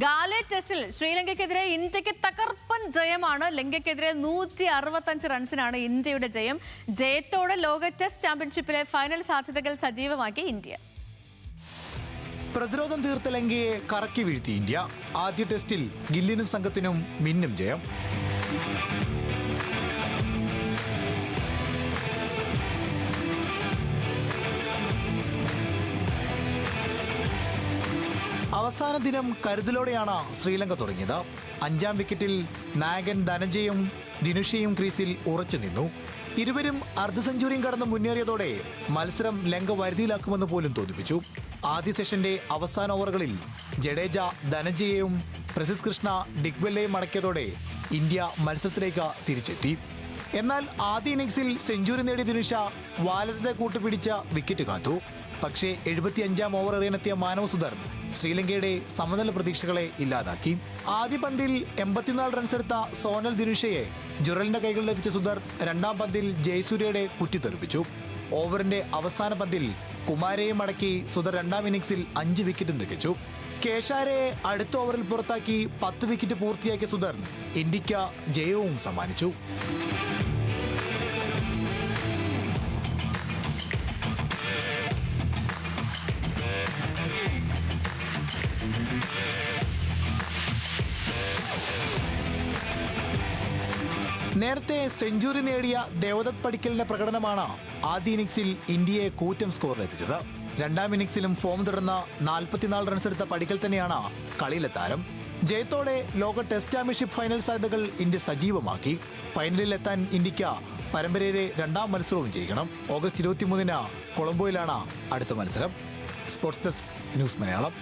ഗാലെ ടെസ്റ്റിൽ ശ്രീലങ്കയ്ക്കെതിരെ ഇന്ത്യക്ക് തകർപ്പൻ ജയമാണ്. ലങ്കയ്ക്കെതിരെ 165 റൺസിനാണ് ഇന്ത്യയുടെ ജയം. ജയത്തോടെ ലോക ടെസ്റ്റ് ചാമ്പ്യൻഷിപ്പിലെ ഫൈനൽ സാധ്യതകൾ സജീവമാക്കി ഇന്ത്യ. പ്രതിരോധം തീർത്ത ലങ്കയെ കറക്കി വീഴ്ത്തി ഇന്ത്യ. ആദ്യ ടെസ്റ്റിൽ ഗില്ലിനും സംഘത്തിനും മിന്നും ജയം. അവസാന ദിനം കരുതലോടെയാണ് ശ്രീലങ്ക തുടങ്ങിയത്. 5-ാം വിക്കറ്റിൽ നായകൻ ധനഞ്ജയും ദിനുഷയും ക്രീസിൽ ഉറച്ചു നിന്നു. ഇരുവരും അർദ്ധ സെഞ്ചുറിയും കടന്ന് മുന്നേറിയതോടെ മത്സരം ലങ്ക വരുതിയിലാക്കുമെന്ന് പോലും തോന്നിപ്പിച്ചു. ആദ്യ സെഷന്റെ അവസാന ഓവറുകളിൽ ജഡേജ ധനഞ്ജയെയും പ്രസിദ്ധ് കൃഷ്ണ ഡിഗ്വെല്ലയും മടക്കിയതോടെ ഇന്ത്യ മത്സരത്തിലേക്ക് തിരിച്ചെത്തി. എന്നാൽ ആദ്യ ഇന്നിംഗ്സിൽ സെഞ്ചുറി നേടിയ ദിനുഷ വാലരത്തെ കൂട്ടുപിടിച്ച വിക്കറ്റ് കാത്തു. പക്ഷേ 75-ാം ഓവർ എറിയാനെത്തിയ മാനവ് സുധർ ശ്രീലങ്കയുടെ സമനില പ്രതീക്ഷകളെ ഇല്ലാതാക്കി. ആദ്യ പന്തിൽ 84 റൺസ് എടുത്ത സോനൽ ദിനുഷയെ ജുറലിന്റെ കൈകളിലെത്തിച്ച സുധർ 2-ാം പന്തിൽ ജയസൂര്യയുടെ കുറ്റി തെറിപ്പിച്ചു. ഓവറിന്റെ അവസാന പന്തിൽ കുമാരയെ മടക്കി സുധർ 2-ാം ഇന്നിംഗ്സിൽ 5 വിക്കറ്റും തികച്ചു. കേശാരയെ അടുത്ത ഓവറിൽ പുറത്താക്കി 10 വിക്കറ്റ് പൂർത്തിയാക്കിയ സുധർ ഇന്ത്യക്ക് ജയവും സമ്മാനിച്ചു. നേരത്തെ സെഞ്ചുറി നേടിയ ദേവദത്ത് പടിക്കലിന്റെ പ്രകടനമാണ് ആദ്യ ഇന്നിംഗ്സിൽ ഇന്ത്യയെ കൂറ്റൻ സ്കോറിലെത്തിച്ചത്. 2-ാം ഇന്നിംഗ്സിലും ഫോം തുടർന്ന 44 റൺസ് എടുത്ത പടിക്കൽ തന്നെയാണ് കളിയിലെ താരം. ജയത്തോടെ ലോക ടെസ്റ്റ് ചാമ്പ്യൻഷിപ്പ് ഫൈനൽ സാധ്യതകൾ ഇന്ത്യ സജീവമാക്കി. ഫൈനലിൽ എത്താൻ ഇന്ത്യക്ക് പരമ്പരയിലെ 2-ാം മത്സരവും ജയിക്കണം. ഓഗസ്റ്റ് 23-ന് കൊളംബോയിലാണ് അടുത്ത മത്സരം. Sports desk, news Malayalam.